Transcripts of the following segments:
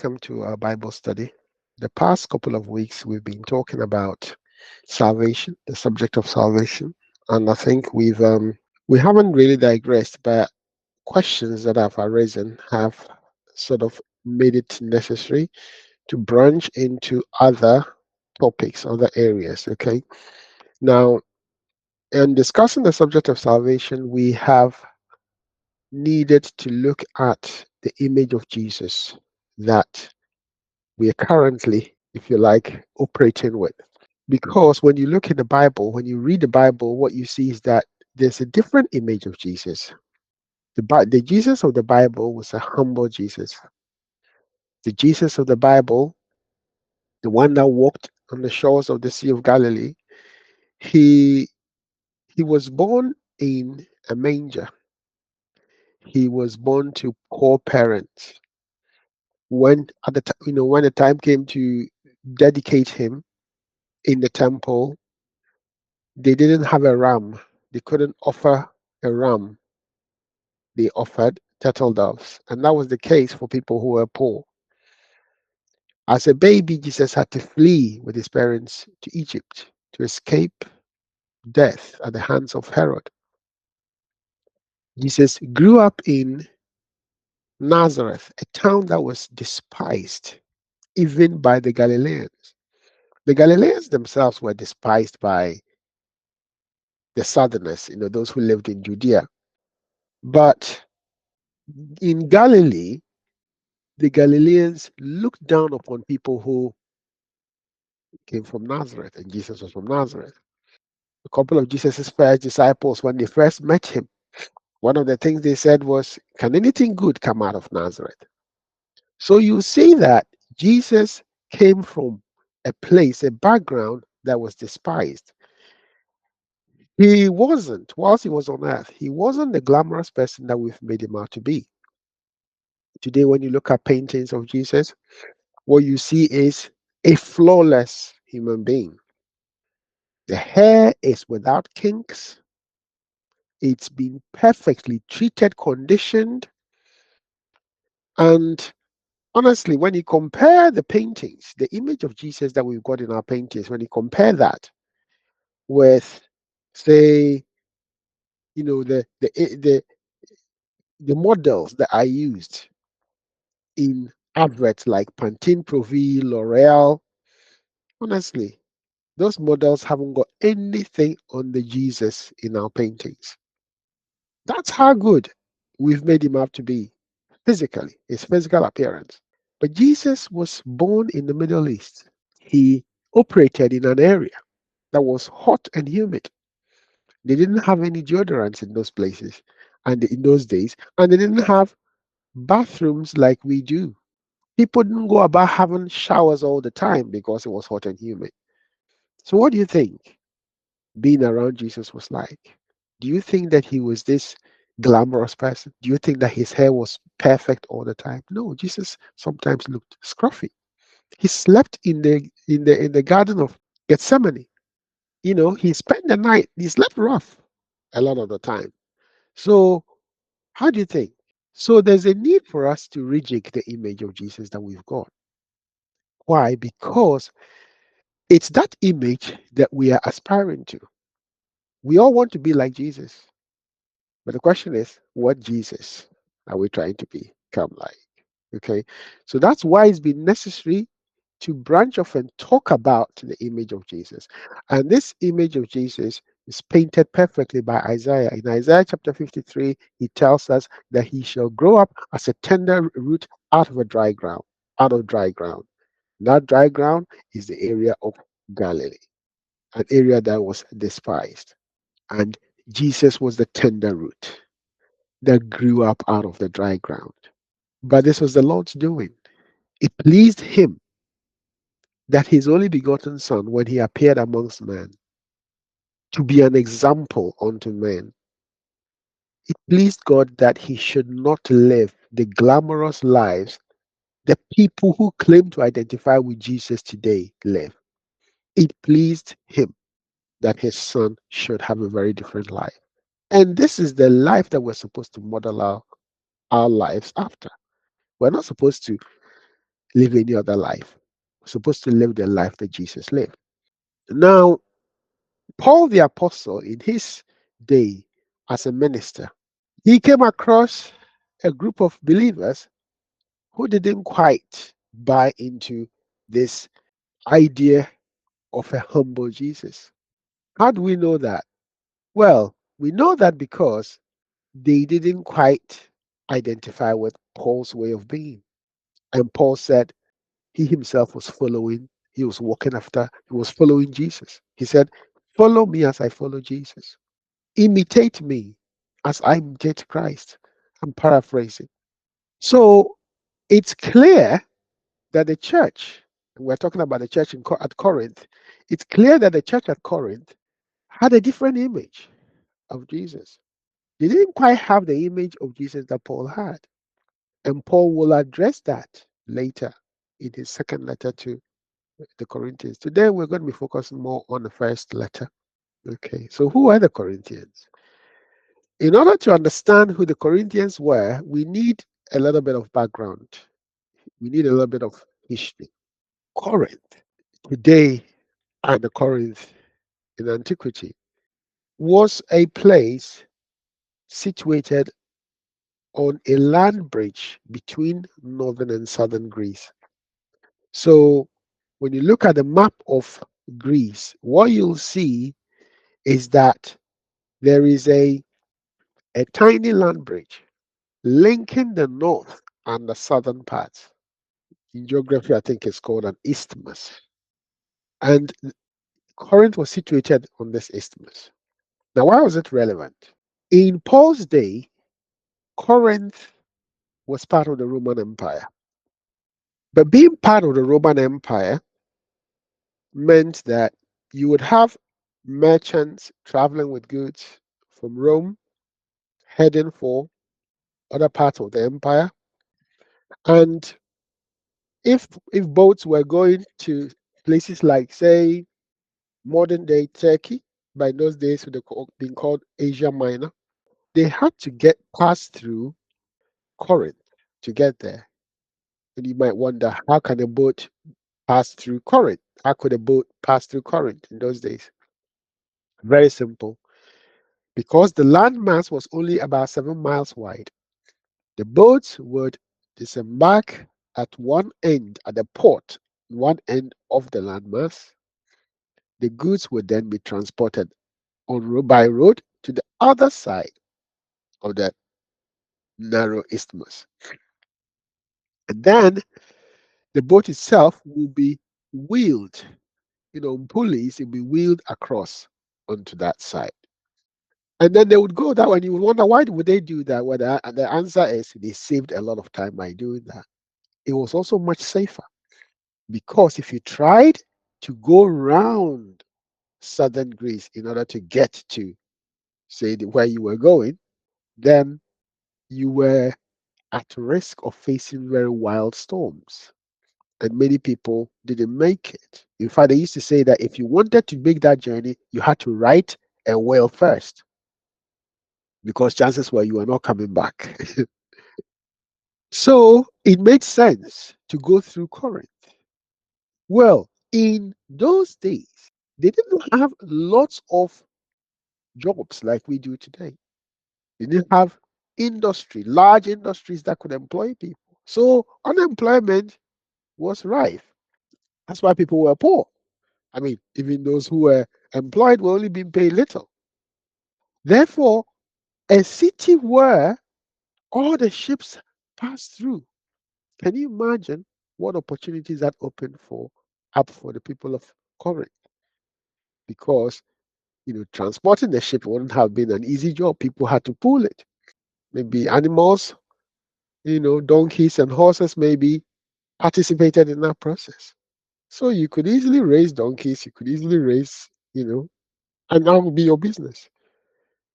welcome to our Bible study. The past couple of weeks, we've been talking about salvation, the subject of salvation, and I think we haven't really digressed, but questions that have arisen have sort of made it necessary to branch into other topics, other areas. Okay, now in discussing the subject of salvation, we have needed to look at the image of Jesus that we are currently, if you like, operating with. Because when you look at the Bible, when you read the Bible, what you see is that there's a different image of Jesus. The Jesus of the Bible was a humble Jesus. The Jesus of the Bible, the one that walked on the shores of the Sea of Galilee, he he was born in a manger. He was born to poor parents. When at the when the time came to dedicate him in the temple, they didn't have a ram. They couldn't offer a ram. They offered turtle doves. And that was the case for people who were poor. As a baby, Jesus had to flee with his parents to Egypt to escape death at the hands of Herod. Jesus grew up in Nazareth, a town that was despised even by the Galileans. The Galileans themselves were despised by the southerners, those who lived in Judea. But in Galilee, the Galileans looked down upon people who came from Nazareth, and Jesus was from Nazareth. A couple of Jesus's first disciples, when they first met him, one of the things they said was, "Can anything good come out of Nazareth?" So you see that Jesus came from a place, a background that was despised. He wasn't, whilst he was on earth, he wasn't the glamorous person that we've made him out to be. Today, when you look at paintings of Jesus, what you see is a flawless human being. The hair is without kinks. It's been perfectly treated, conditioned. And honestly, when you compare the paintings, the image of Jesus that we've got in our paintings, when you compare that with, say, the models that are used in adverts like Pantene Pro V, L'Oreal, honestly, those models haven't got anything on the Jesus in our paintings. That's how good we've made him out to be physically, his physical appearance. But Jesus was born in the Middle East. He operated in an area that was hot and humid. They didn't have any deodorants in those places and in those days, and they didn't have bathrooms like we do. People didn't go about having showers all the time because it was hot and humid. So, what do you think being around Jesus was like? Do you think that he was this glamorous person? Do you think that his hair was perfect all the time? No, Jesus sometimes looked scruffy. He slept in the Garden of Gethsemane. He spent the night. He slept rough a lot of the time. So, how do you think? So, there's a need for us to rejig the image of Jesus that we've got. Why? Because it's that image that we are aspiring to. We all want to be like Jesus. But the question is, what Jesus are we trying to become like? Okay. So that's why it's been necessary to branch off and talk about the image of Jesus. And this image of Jesus is painted perfectly by Isaiah. In Isaiah chapter 53, he tells us that he shall grow up as a tender root out of a dry ground, out of dry ground. That dry ground is the area of Galilee, an area that was despised. And Jesus was the tender root that grew up out of the dry ground. But this was the Lord's doing. It pleased him that his only begotten Son, when he appeared amongst men, to be an example unto men. It pleased God that he should not live the glamorous lives the people who claim to identify with Jesus today live. It pleased him that his Son should have a very different life. And this is the life that we're supposed to model our lives after. We're not supposed to live any other life. We're supposed to live the life that Jesus lived. Now, Paul the Apostle, in his day as a minister, he came across a group of believers who didn't quite buy into this idea of a humble Jesus. How do we know that? Well, we know that because they didn't quite identify with Paul's way of being. And Paul said he himself was following, he was walking after, he was following Jesus. He said, "Follow me as I follow Jesus. Imitate me as I imitate Christ." I'm paraphrasing. So it's clear that the church, we're talking about the church at Corinth, it's clear that the church at Corinth had a different image of Jesus. They didn't quite have the image of Jesus that Paul had. And Paul will address that later in his second letter to the Corinthians. Today we're going to be focusing more on the first letter. Okay, so who are the Corinthians? In order to understand who the Corinthians were, we need a little bit of background. We need a little bit of history. Corinth, today, and the Corinth in antiquity, was a place situated on a land bridge between northern and southern Greece. So when you look at the map of Greece, what you'll see is that there is a tiny land bridge linking the north and the southern parts. In geography, I think it's called an isthmus. And Corinth was situated on this isthmus. Now, why was it relevant? In Paul's day, Corinth was part of the Roman Empire. But being part of the Roman Empire meant that you would have merchants traveling with goods from Rome, heading for other parts of the empire. And if boats were going to places like, say, modern day Turkey, by those days would have been called Asia Minor, they had to get passed through Corinth to get there. And you might wonder, how can a boat pass through Corinth? How could a boat pass through Corinth in those days? Very simple. Because the landmass was only about 7 miles wide, the boats would disembark at one end, at the port, one end of the landmass. The goods would then be transported by road to the other side of that narrow isthmus. And then the boat itself will be wheeled, pulleys, it will be wheeled across onto that side. And then they would go that way, and you would wonder, why would they do that? Well, the answer is they saved a lot of time by doing that. It was also much safer because if you tried to go around southern Greece in order to get to, say, where you were going, then you were at risk of facing very wild storms. And many people didn't make it. In fact, they used to say that if you wanted to make that journey, you had to write a will first because chances were you were not coming back. So it made sense to go through Corinth. Well, in those days, they didn't have lots of jobs like we do today. They didn't have large industries that could employ people. So unemployment was rife. That's why people were poor. I mean, even those who were employed were only being paid little. Therefore, a city where all the ships pass through. Can you imagine what opportunities that opened up for the people of Corinth? Because transporting the ship wouldn't have been an easy job. People had to pull it. Maybe animals, donkeys and horses maybe participated in that process. So you could easily raise donkeys, you could easily raise, and that would be your business.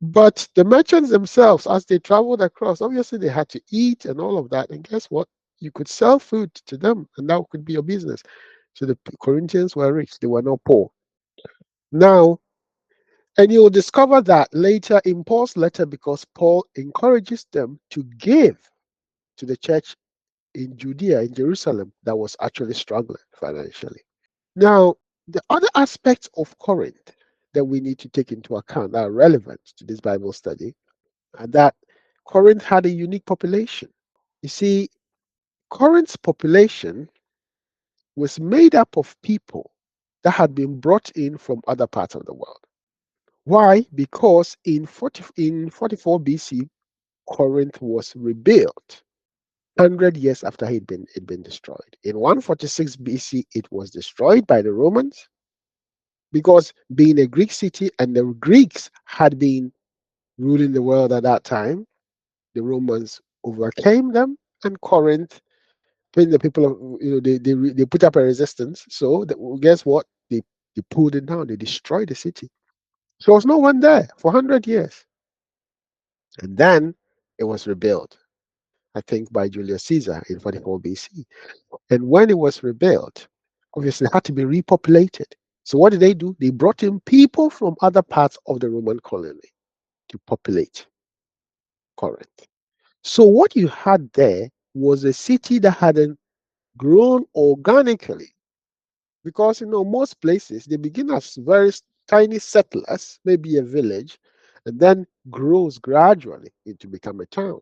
But the merchants themselves, as they traveled across, obviously they had to eat and all of that. And guess what? You could sell food to them, and that could be your business. So the Corinthians were rich, they were not poor. Now, and you will discover that later in Paul's letter because Paul encourages them to give to the church in Judea, in Jerusalem, that was actually struggling financially. Now, the other aspects of Corinth that we need to take into account that are relevant to this Bible study are that Corinth had a unique population. You see, Corinth's population was made up of people that had been brought in from other parts of the world. Why? Because in 44 BC, Corinth was rebuilt 100 years after it'd been destroyed. In 146 BC, it was destroyed by the Romans because being a Greek city and the Greeks had been ruling the world at that time, the Romans overcame them, and Corinth, when the people of they put up a resistance. So guess what? They pulled it down. They destroyed the city. So there was no one there for 100 years, and then it was rebuilt. I think by Julius Caesar in 44 BC. And when it was rebuilt, obviously it had to be repopulated. So what did they do? They brought in people from other parts of the Roman colony to populate Corinth. So what you had there was a city that hadn't grown organically, because most places they begin as very tiny settlers, maybe a village, and then grows gradually into become a town.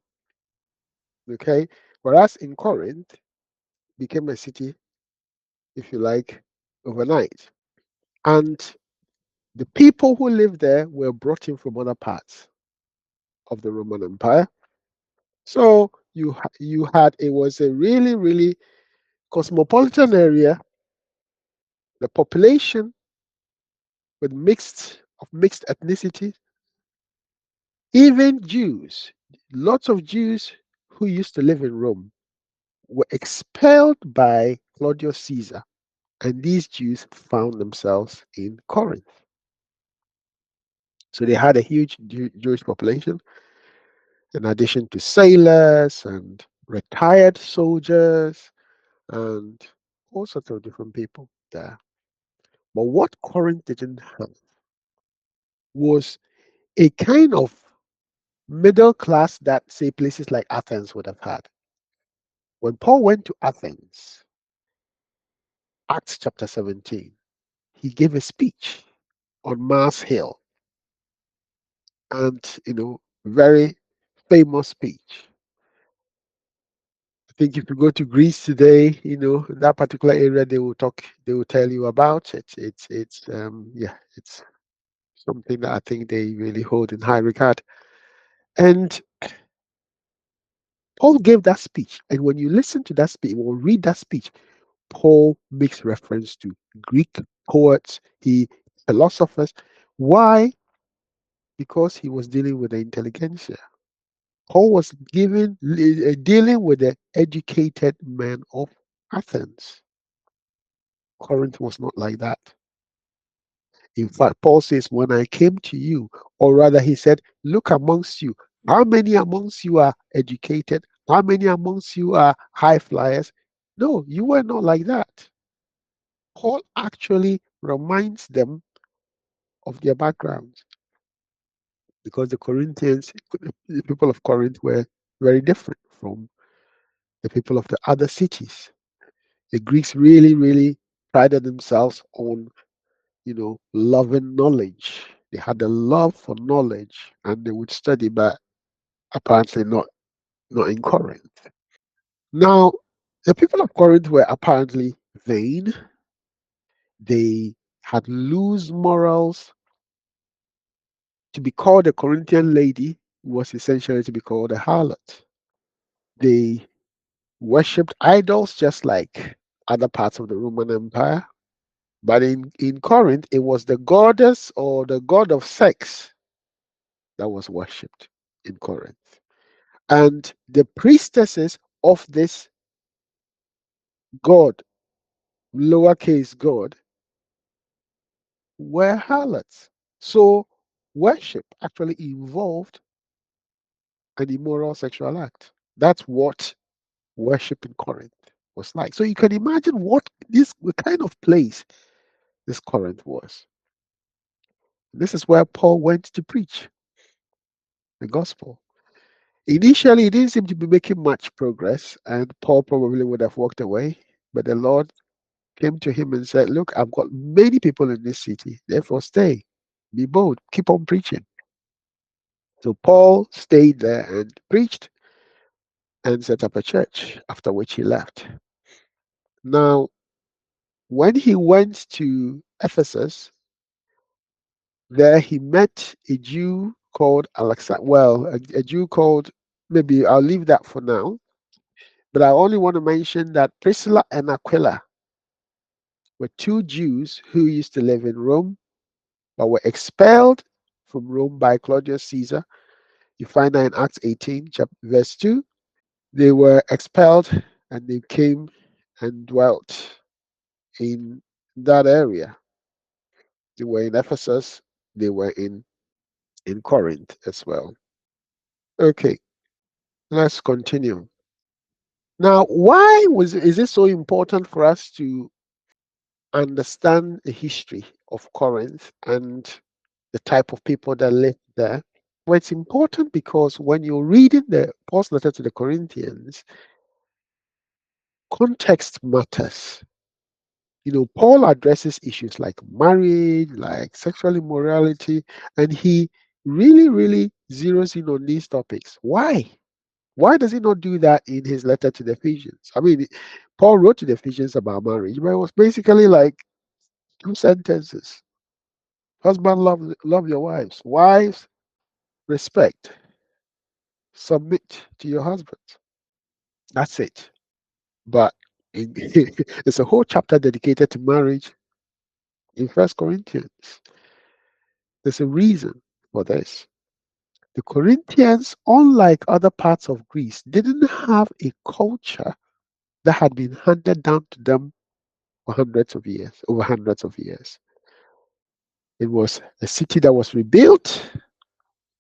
Okay, whereas in Corinth became a city, if you like, overnight. And the people who lived there were brought in from other parts of the Roman Empire. So you had, it was a really really cosmopolitan area. The population with mixed ethnicity, even Jews. Lots of Jews who used to live in Rome were expelled by Claudius Caesar, and these Jews found themselves in Corinth. So they had a huge Jewish population, in addition to sailors and retired soldiers and all sorts of different people there. But what Corinth didn't have was a kind of middle class that, say, places like Athens would have had. When Paul went to Athens, Acts chapter 17, he gave a speech on Mars Hill, and very famous speech. I think if you go to Greece today, in that particular area, they will tell you about it. It's something that I think they really hold in high regard. And Paul gave that speech, and when you listen to that speech, or read that speech, Paul makes reference to Greek poets, philosophers. Why? Because he was dealing with the intelligentsia. Paul was dealing with the educated men of Athens. Corinth was not like that. In fact, Paul says, when I came to you, or rather, he said, look amongst you. How many amongst you are educated? How many amongst you are high flyers? No, you were not like that. Paul actually reminds them of their backgrounds, because the people of Corinth were very different from the people of the other cities. The Greeks really, really prided themselves on, loving knowledge. They had a love for knowledge, and they would study, but apparently not in Corinth. Now, the people of Corinth were apparently vain. They had loose morals. To be called a Corinthian lady was essentially to be called a harlot. They worshipped idols just like other parts of the Roman Empire. But in Corinth, it was the goddess or the god of sex that was worshipped in Corinth. And the priestesses of this god, lowercase god, were harlots. So worship actually involved an immoral sexual act. That's what worship in Corinth was like. So you can imagine the kind of place this Corinth was. This is where Paul went to preach the gospel. Initially, he didn't seem to be making much progress, and Paul probably would have walked away. But the Lord came to him and said, "Look, I've got many people in this city, therefore stay, be bold, keep on preaching." So Paul stayed there and preached and set up a church, after which he left. Now, when he went to Ephesus, there he met a Jew called Alexander. Well, a Jew called, maybe I'll leave that for now, but I only want to mention that Priscilla and Aquila were two Jews who used to live in Rome but were expelled from Rome by Claudius Caesar. You find that in Acts 18, verse 2. They were expelled and they came and dwelt in that area. They were in Ephesus, they were in Corinth as well. Okay, let's continue. Now, why is it so important for us to understand the history of Corinth and the type of people that lived there? Well, it's important because when you're reading the Paul's letter to the Corinthians, context matters. Paul addresses issues like marriage, like sexual immorality, and he really, really zeroes in on these topics. Why? Why does he not do that in his letter to the Ephesians? I mean, Paul wrote to the Ephesians about marriage, but it was basically like two sentences. Husband, love your wives. Wives, respect. Submit to your husband. That's it. But it's a whole chapter dedicated to marriage in First Corinthians. There's a reason for this. The Corinthians, unlike other parts of Greece, didn't have a culture that had been handed down to them for hundreds of years, over hundreds of years. It was a city that was rebuilt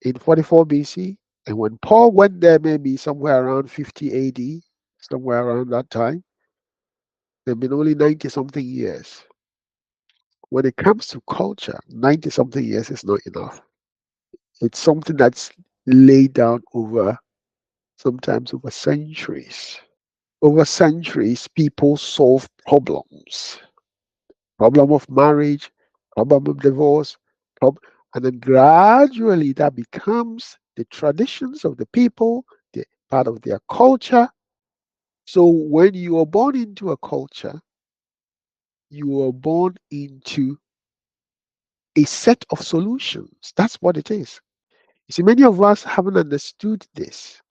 in 44 BC. And when Paul went there, maybe somewhere around 50 AD, somewhere around that time, there have been only 90 something years. When it comes to culture, 90 something years is not enough. It's something that's laid down over, sometimes over centuries. Over centuries, people solve problems. Problem of marriage, problem of divorce, and then gradually that becomes the traditions of the people, the part of their culture. So when you are born into a culture, you are born into a set of solutions. That's what it is. You see, many of us haven't understood this.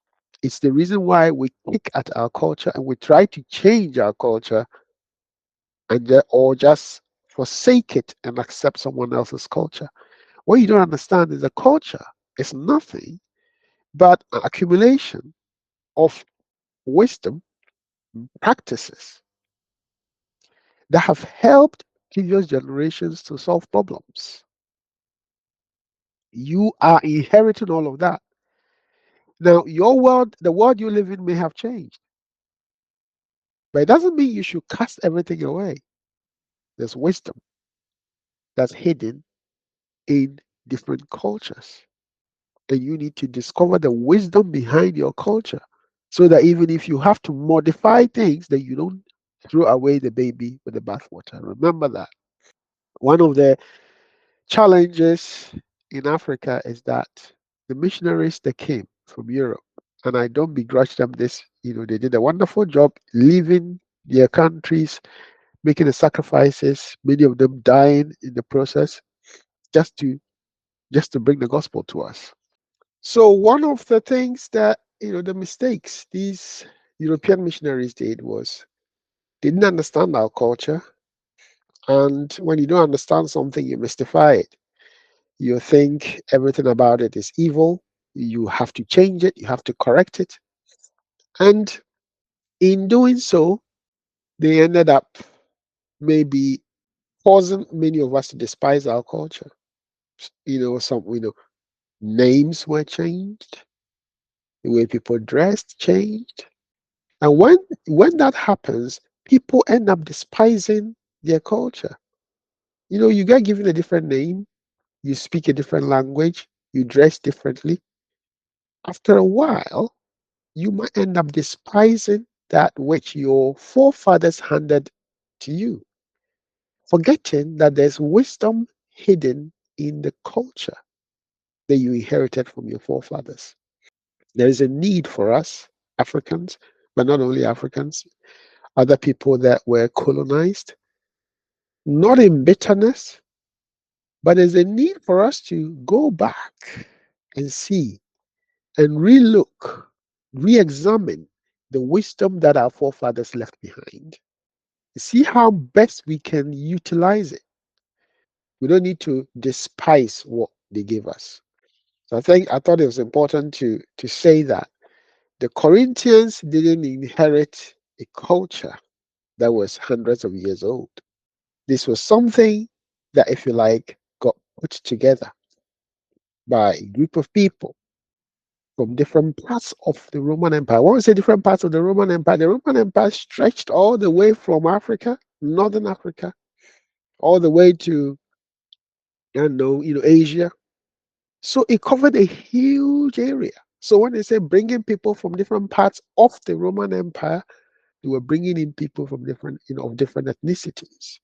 It's the reason why we kick at our culture and we try to change our culture or just forsake it and accept someone else's culture. What you don't understand is a culture is nothing but an accumulation of wisdom practices that have helped previous generations to solve problems. You are inheriting all of that. Now, your world, the world you live in, may have changed, but it doesn't mean you should cast everything away. There's wisdom that's hidden in different cultures. And you need to discover the wisdom behind your culture so that even if you have to modify things, that you don't throw away the baby with the bathwater. Remember that. One of the challenges in Africa is that the missionaries that came from Europe, and I don't begrudge them this, they did a wonderful job leaving their countries, making the sacrifices, many of them dying in the process, just to bring the gospel to us. So one of the things that, the mistakes these European missionaries did was they didn't understand our culture. And when you don't understand something, you mystify it. You think everything about it is evil. You have to change it. You have to correct it. And in doing so, they ended up maybe causing many of us to despise our culture. Names were changed, the way people dressed changed. And when that happens, people end up despising their culture. You get given a different name, you speak a different language, you dress differently, After a while, you might end up despising that which your forefathers handed to you, forgetting that there's wisdom hidden in the culture that you inherited from your forefathers. There is a need for us, Africans, but not only Africans, other people that were colonized, not in bitterness, but there's a need for us to go back and see and relook, re examine the wisdom that our forefathers left behind. See how best we can utilize it. We don't need to despise what they gave us. So I thought it was important to say that the Corinthians didn't inherit a culture that was hundreds of years old. This was something that, if you like, got put together by a group of people from different parts of the Roman Empire. When we say different parts of the Roman Empire stretched all the way from Africa, northern Africa, all the way to Asia. So it covered a huge area. So when they say bringing people from different parts of the Roman Empire, they were bringing in people from different ethnicities.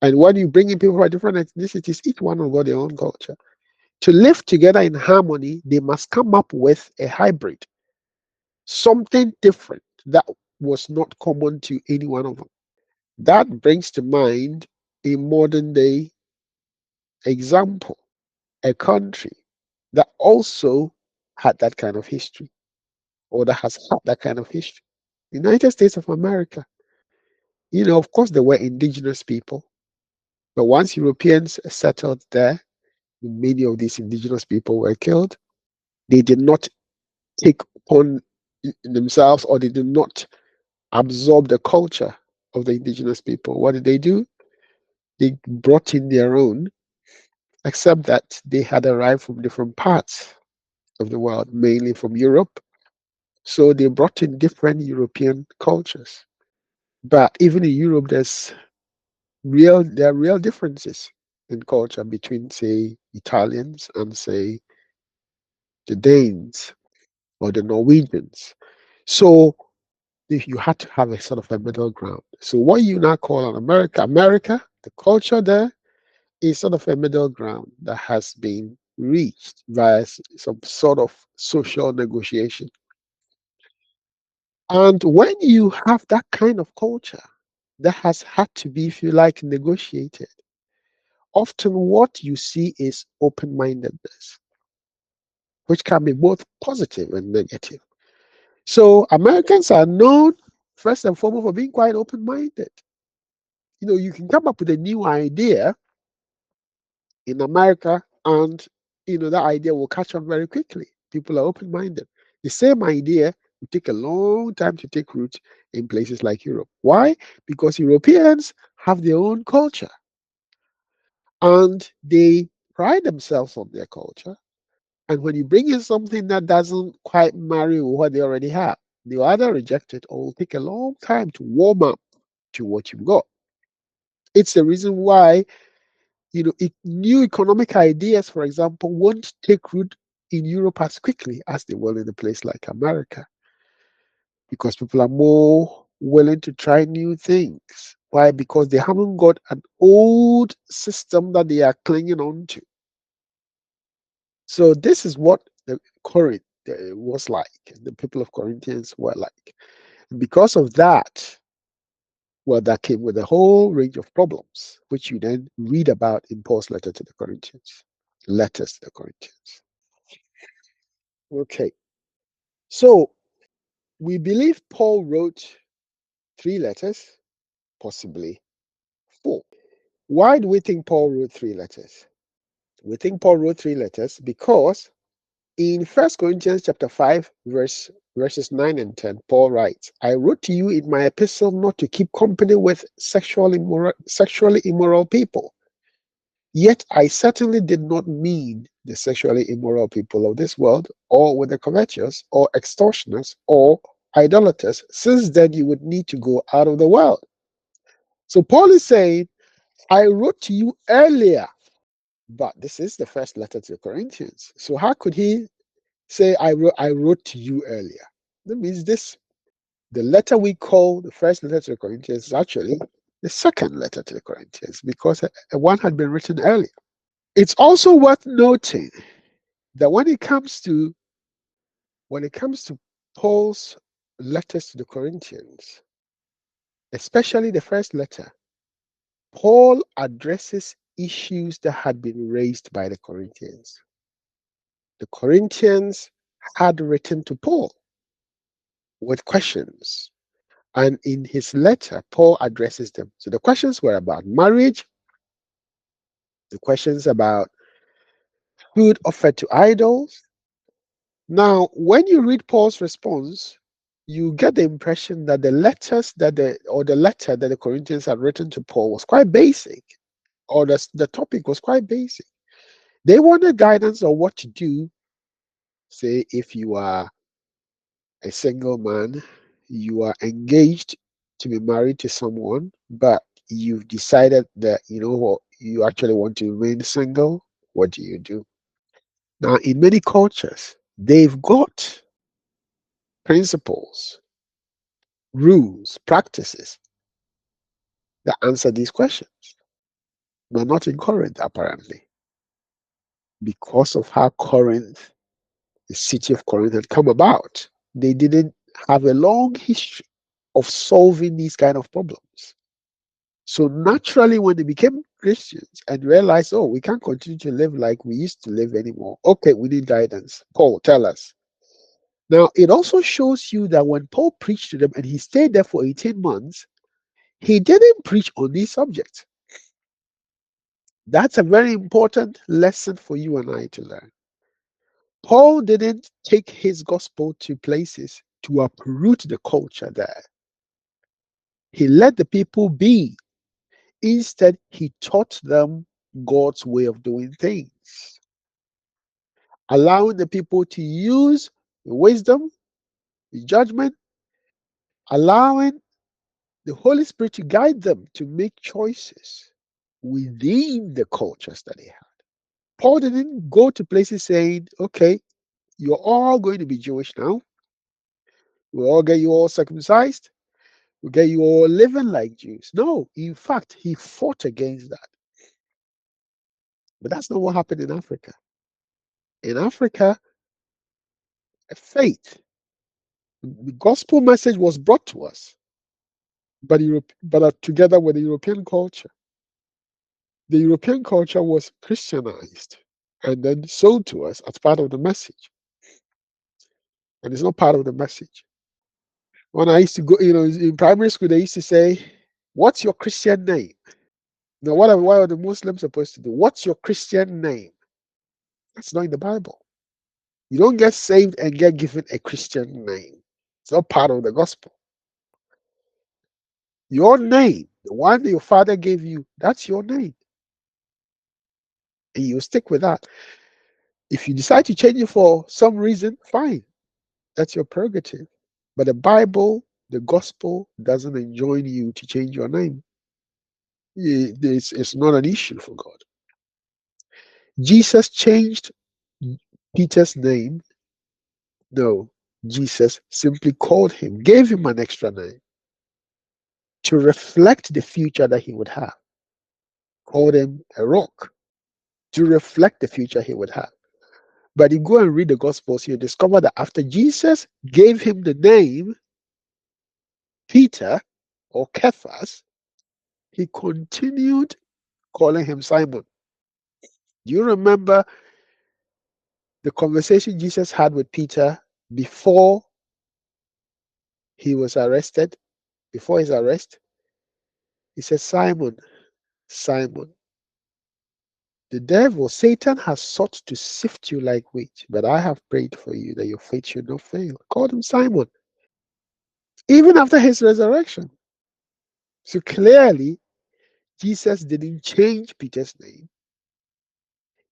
And when you bring in people from different ethnicities, each one will got their own culture. To live together in harmony, they must come up with a hybrid, something different that was not common to any one of them. That brings to mind a modern day example, a country that also had that kind of history, or that has had that kind of history. United States of America. Of course, there were indigenous people, but once Europeans settled there, many of these indigenous people were killed. They did not take upon themselves, or they did not absorb the culture of the indigenous people. What did they do? They brought in their own, except that they had arrived from different parts of the world, mainly from Europe. So they brought in different European cultures. But even in Europe, there are real differences in culture between, say, Italians and, say, the Danes or the Norwegians. So you had to have a sort of a middle ground. So what you now call on America, the culture there is sort of a middle ground that has been reached via some sort of social negotiation. And when you have that kind of culture that has had to be, if you like, negotiated, often what you see is open mindedness, which can be both positive and negative. So Americans are known first and foremost for being quite open minded. You can come up with a new idea in America, and that idea will catch on very quickly. People are open minded. The same idea will take a long time to take root in places like Europe. Why? Because Europeans have their own culture, and they pride themselves on their culture. And when you bring in something that doesn't quite marry with what they already have, they will either reject it or will take a long time to warm up to what you've got. It's the reason why new economic ideas, for example, won't take root in Europe as quickly as they will in a place like America, because people are more willing to try new things. Why? Because they haven't got an old system that they are clinging on to. So this is what the Corinth was like, the people of Corinthians were like. And because of that, well, that came with a whole range of problems, which you then read about in Paul's letter to the Corinthians, letters to the Corinthians. Okay, so we believe Paul wrote 3 letters, possibly 4. Why do we think Paul wrote 3 letters? We think Paul wrote 3 letters because in 1 Corinthians chapter 5, verses 9 and 10, Paul writes, I wrote to you in my epistle not to keep company with sexually immoral people. Yet I certainly did not mean the sexually immoral people of this world, or with the covetous, or extortioners, or idolaters, since then you would need to go out of the world. So Paul is saying, I wrote to you earlier, but this is the first letter to the Corinthians. So how could he Say I wrote to you earlier. That means this the letter we call the first letter to the Corinthians is actually the second letter to the Corinthians because one had been written earlier. It's also worth noting that when it comes to Paul's letters to the Corinthians, especially the first letter, Paul addresses issues that had been raised by the Corinthians. The Corinthians had written to Paul with questions, and in his letter, Paul addresses them. So the questions were about marriage, the questions about food offered to idols. Now, when you read Paul's response, you get the impression that the letter that the Corinthians had written to Paul was quite basic, or the topic was quite basic. They wanted guidance on what to do. Say, if you are a single man, you are engaged to be married to someone, but you've decided that you know what, you actually want to remain single. What do you do? Now, in many cultures, they've got principles, rules, practices that answer these questions, but not in Corinth, apparently, because of how Corinth, the city of Corinth, had come about. They didn't have a long history of solving these kind of problems. So naturally, when they became Christians and realized, oh, we can't continue to live like we used to live anymore. Okay, we need guidance. Paul, tell us. Now, it also shows you that when Paul preached to them and he stayed there for 18 months, he didn't preach on these subjects. That's a very important lesson for you and I to learn. Paul didn't take his gospel to places to uproot the culture there. He let the people be. Instead, he taught them God's way of doing things, allowing the people to use the wisdom, the judgment, allowing the Holy Spirit to guide them to make choices within the cultures that they had. Paul didn't go to places saying, okay, you're all going to be Jewish now. We'll all get you all circumcised. We'll get you all living like Jews. No, in fact, he fought against that. But that's not what happened in Africa. In Africa, faith, the gospel message was brought to us, but together with the European culture. The European culture was Christianized and then sold to us as part of the message. And it's not part of the message. When I used to go, in primary school, they used to say, what's your Christian name? Now, what are the Muslims supposed to do? What's your Christian name? That's not in the Bible. You don't get saved and get given a Christian name. It's not part of the gospel. Your name, the one that your father gave you, that's your name. And you stick with that. If you decide to change it for some reason, fine. That's your prerogative. But the Bible, the gospel, doesn't enjoin you to change your name. It's not an issue for God. Jesus changed Peter's name. No, Jesus simply called him, gave him an extra name to reflect the future that he would have. Called him a rock to reflect the future he would have. But you go and read the Gospels, you discover that after Jesus gave him the name Peter or Cephas, he continued calling him Simon. Do you remember the conversation Jesus had with Peter before he was arrested? Before his arrest, he said, Simon, Simon, the devil, Satan, has sought to sift you like wheat, but I have prayed for you that your faith should not fail. Called him Simon, even after his resurrection. So clearly, Jesus didn't change Peter's name.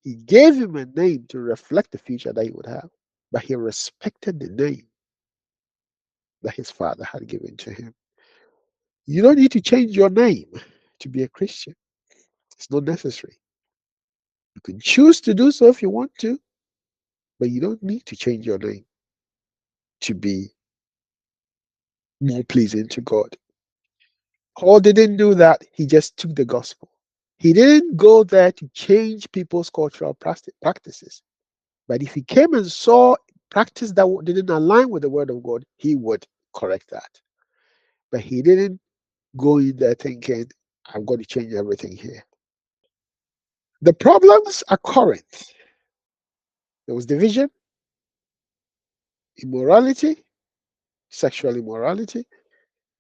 He gave him a name to reflect the future that he would have, but he respected the name that his father had given to him. You don't need to change your name to be a Christian. It's not necessary. You can choose to do so if you want to, but you don't need to change your name to be more pleasing to God. Paul didn't do that. He just took the gospel. He didn't go there to change people's cultural practices. But if he came and saw practice that didn't align with the word of God, he would correct that. But he didn't go in there thinking, I'm going to change everything here. The problems at Corinth, there was division, immorality, sexual immorality,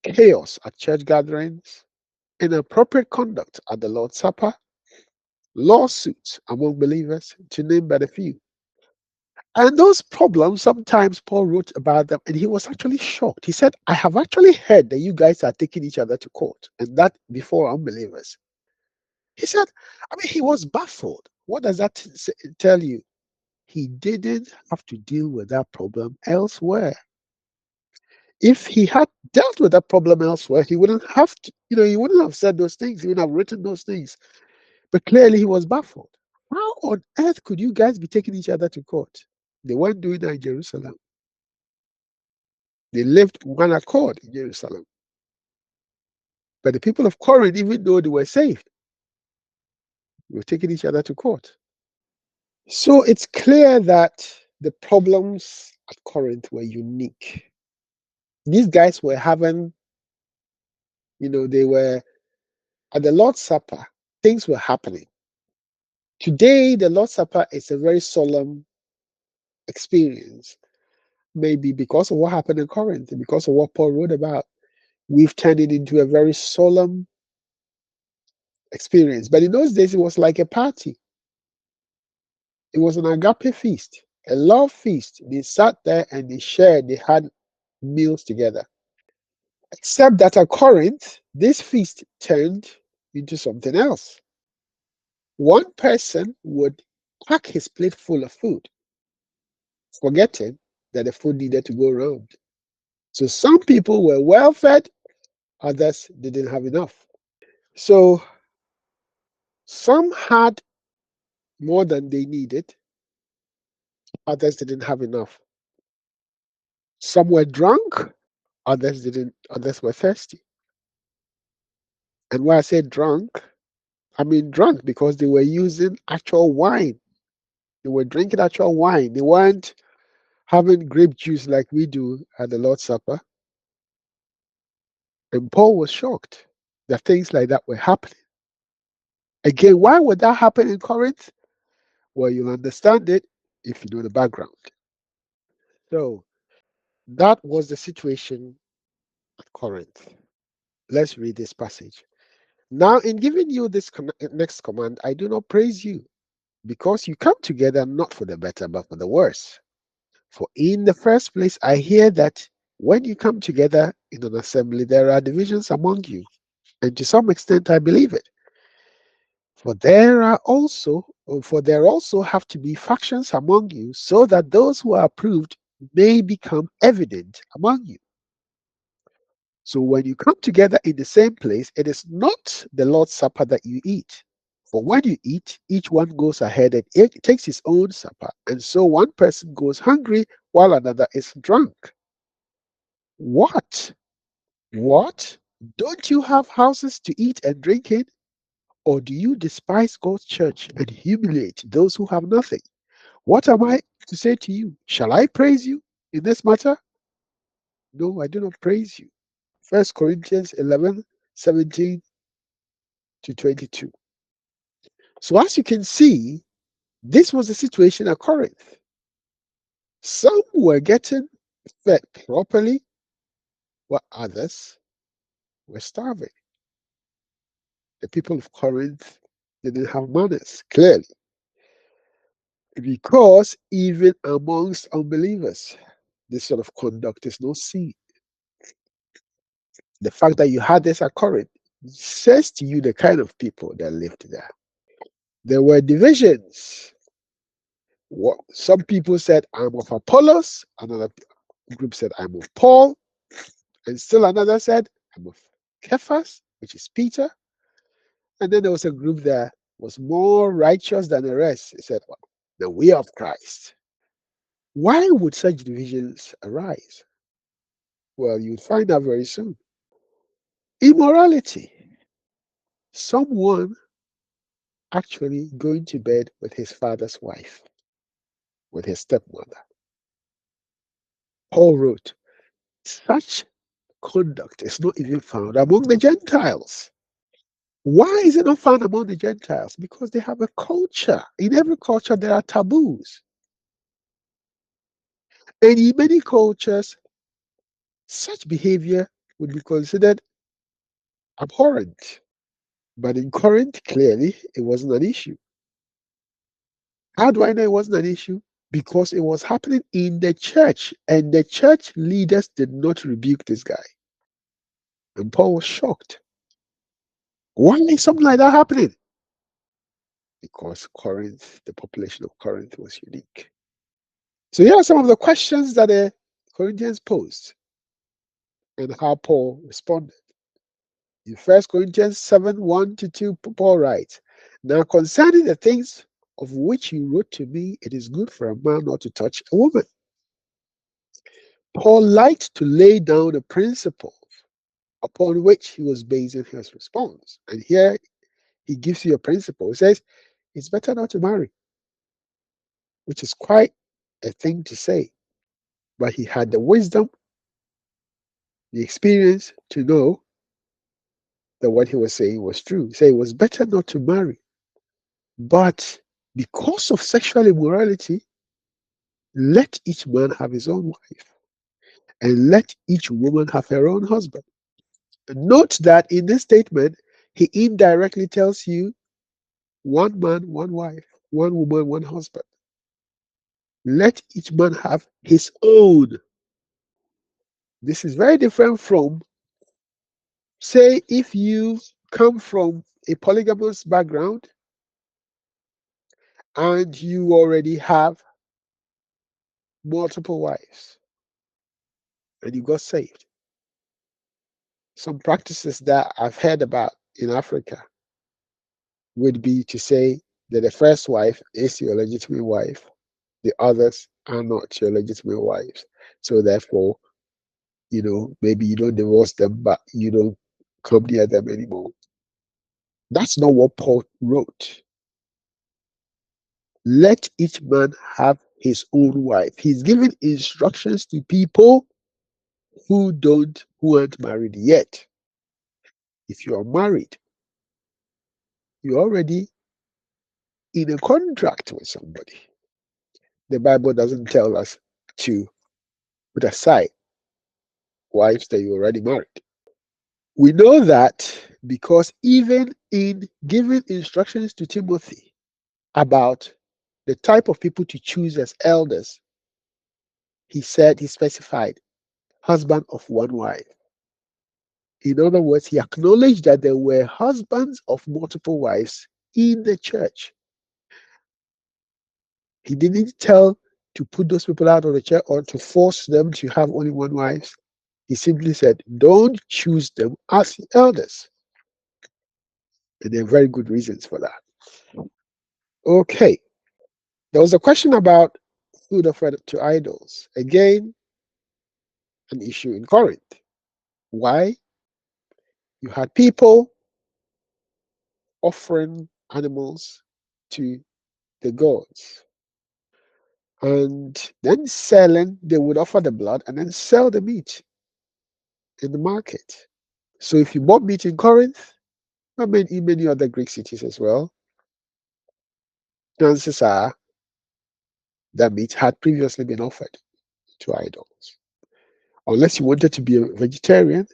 chaos at church gatherings, inappropriate conduct at the Lord's Supper, lawsuits among believers, to name but a few. And those problems, sometimes Paul wrote about them and he was actually shocked. He said, I have actually heard that you guys are taking each other to court, and that before unbelievers. He said, I mean, he was baffled. What does that tell you? He didn't have to deal with that problem elsewhere. If he had dealt with that problem elsewhere, he wouldn't have to, he wouldn't have said those things, he wouldn't have written those things. But clearly he was baffled. How on earth could you guys be taking each other to court? They weren't doing that in Jerusalem. They lived one accord in Jerusalem. But the people of Corinth, even though they were saved, they were taking each other to court. So it's clear that the problems at Corinth were unique. These guys were having, they were at the Lord's Supper, things were happening. Today, the Lord's Supper is a very solemn experience, maybe because of what happened in Corinth, and because of what Paul wrote about. We've turned it into a very solemn experience. But in those days, it was like a party. It was an agape feast, a love feast. They sat there and they shared, they had meals together. Except that at Corinth, this feast turned into something else. One person would pack his plate full of food, forgetting that the food needed to go around. So some people were well fed, others didn't have enough. So some had more than they needed, others didn't have enough. Some were drunk, others didn't, others were thirsty. And when I say drunk, I mean drunk because they were using actual wine. They were drinking actual wine. They weren't having grape juice like we do at the Lord's Supper. And Paul was shocked that things like that were happening. Again, why would that happen in Corinth? Well, you'll understand it if you know the background. So that was the situation at Corinth. Let's read this passage. Now, in giving you this next command, I do not praise you, because you come together not for the better, but for the worse. For in the first place, I hear that when you come together in an assembly, there are divisions among you. And to some extent, I believe it. For there also have to be factions among you, so that those who are approved may become evident among you. So when you come together in the same place, it is not the Lord's Supper that you eat. For when you eat, each one goes ahead and takes his own supper. And so one person goes hungry while another is drunk. What? What? Don't you have houses to eat and drink in? Or do you despise God's church and humiliate those who have nothing? What am I to say to you? Shall I praise you in this matter? No, I do not praise you. 1 Corinthians 11:17-22. So as you can see, this was the situation at Corinth. Some were getting fed properly, while others were starving. The people of Corinth didn't have manners, clearly, because even amongst unbelievers, this sort of conduct is no sin. The fact that you had this at Corinth says to you the kind of people that lived there. There were divisions. Some people said, I'm of Apollos. Another group said, I'm of Paul. And still another said, I'm of Cephas, which is Peter. And then there was a group that was more righteous than the rest. He said, well, the way of Christ. Why would such divisions arise? Well, you'll find out very soon. Immorality. Someone actually going to bed with his father's wife, with his stepmother. Paul wrote, such conduct is not even found among the Gentiles. Why is it not found among the Gentiles? Because they have a culture. In every culture, there are taboos. And in many cultures, such behavior would be considered abhorrent. But in Corinth, clearly, it wasn't an issue. How do I know it wasn't an issue? Because it was happening in the church, and the church leaders did not rebuke this guy. And Paul was shocked. Why is something like that happening? Because Corinth, the population of Corinth was unique. So here are some of the questions that the Corinthians posed and how Paul responded. In 1 Corinthians 7 1 to 2, Paul writes, now concerning the things of which you wrote to me, it is good for a man not to touch a woman. Paul liked to lay down a principle upon which he was basing his response. And here he gives you a principle. He says, it's better not to marry, which is quite a thing to say. But he had the wisdom, the experience to know that what he was saying was true. He said it was better not to marry. But because of sexual immorality, let each man have his own wife, and let each woman have her own husband. Note that in this statement, he indirectly tells you one man, one wife, one woman, one husband. Let each man have his own. This is very different from, say, if you come from a polygamous background and you already have multiple wives and you got saved. Some practices that I've heard about in Africa would be to say that the first wife is your legitimate wife, the others are not your legitimate wives. So therefore, maybe you don't divorce them, but you don't come near them anymore. That's not what Paul wrote. Let each man have his own wife. He's giving instructions to people who aren't married yet. If you are married, you're already in a contract with somebody. The Bible doesn't tell us to put aside wives that you already married. We know that because even in giving instructions to Timothy about the type of people to choose as elders, he specified husband of one wife. In other words, he acknowledged that there were husbands of multiple wives in the church. He didn't tell to put those people out of the church or to force them to have only one wife. He simply said, don't choose them as elders. And there are very good reasons for that. Okay. There was a question about food offered to idols. Again, an issue in Corinth. Why? You had people offering animals to the gods and then selling, they would offer the blood and then sell the meat in the market. So if you bought meat in Corinth, I mean in many other Greek cities as well, chances are that meat had previously been offered to idols. Unless you wanted to be a vegetarian,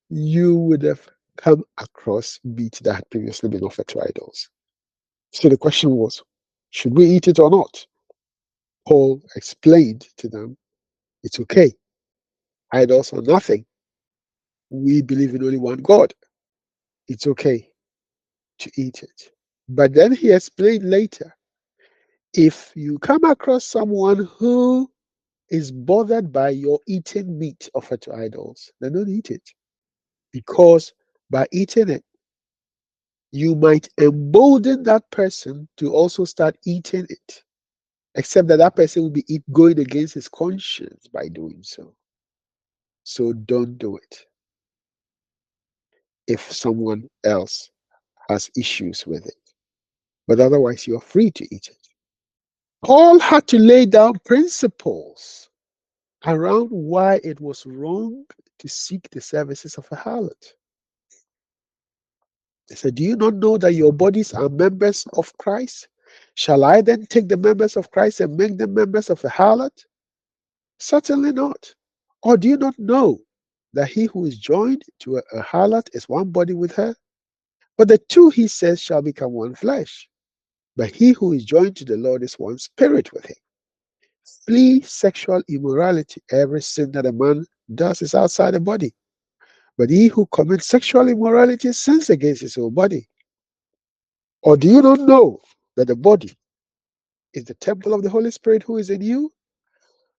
you would have come across meat that had previously been offered to idols. So the question was, should we eat it or not? Paul explained to them, it's okay. Idols are nothing. We believe in only one God. It's okay to eat it. But then he explained later, if you come across someone who is bothered by your eating meat offered to idols, then don't eat it. Because by eating it, you might embolden that person to also start eating it. except that that person will be going against his conscience by doing so. So don't do it if someone else has issues with it. But otherwise, you're free to eat it. Paul had to lay down principles around why it was wrong to seek the services of a harlot. He said, do you not know that your bodies are members of Christ? Shall I then take the members of Christ and make them members of a harlot? Certainly not. Or do you not know that he who is joined to a harlot is one body with her? But the two, he says, shall become one flesh. But he who is joined to the Lord is one spirit with him. Flee sexual immorality. Every sin that a man does is outside the body. But he who commits sexual immorality sins against his own body. Or do you not know that the body is the temple of the Holy Spirit who is in you,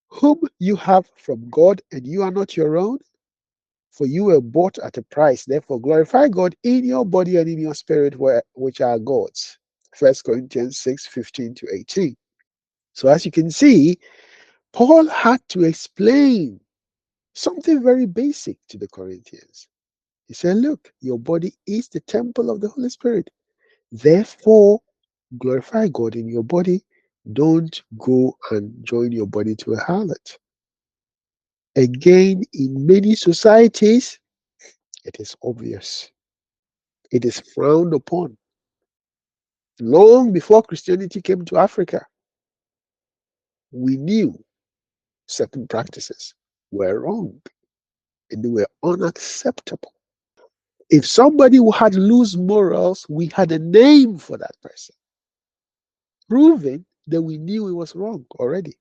whom you have from God, and you are not your own? For you were bought at a price. Therefore, glorify God in your body and in your spirit, which are God's. 1 Corinthians 6:15-18. So, as you can see, Paul had to explain something very basic to the Corinthians. He said, look, your body is the temple of the Holy Spirit. Therefore, glorify God in your body. Don't go and join your body to a harlot. Again, in many societies, it is obvious. It is frowned upon. Long before Christianity came to Africa, we knew certain practices were wrong and they were unacceptable. If somebody who had loose morals, we had a name for that person, proving that we knew it was wrong already.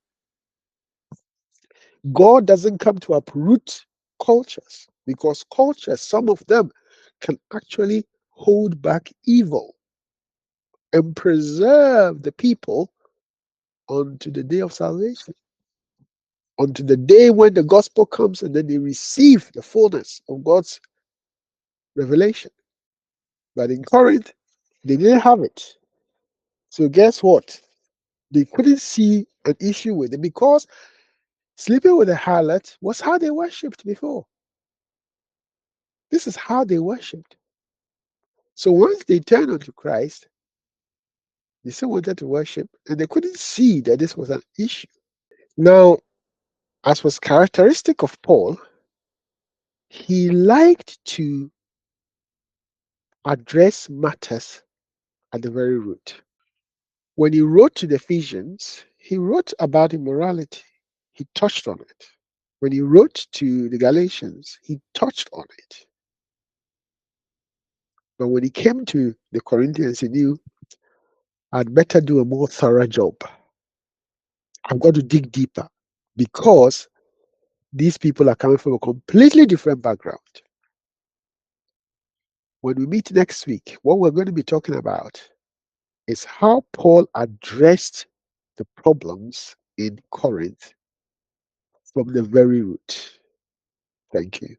God doesn't come to uproot cultures because cultures, some of them, can actually hold back evil and preserve the people unto the day of salvation, unto the day when the gospel comes and then they receive the fullness of God's revelation. But in Corinth, they didn't have it. So guess what? They couldn't see an issue with it because sleeping with a harlot was how they worshipped before. This is how they worshipped. So once they turned unto Christ, they still wanted to worship, and they couldn't see that this was an issue. Now, as was characteristic of Paul, he liked to address matters at the very root. When he wrote to the Ephesians, he wrote about immorality. He touched on it. When he wrote to the Galatians, he touched on it. But when he came to the Corinthians, he knew I'd better do a more thorough job. I've got to dig deeper because these people are coming from a completely different background. When we meet next week, what we're going to be talking about is how Paul addressed the problems in Corinth from the very root. Thank you.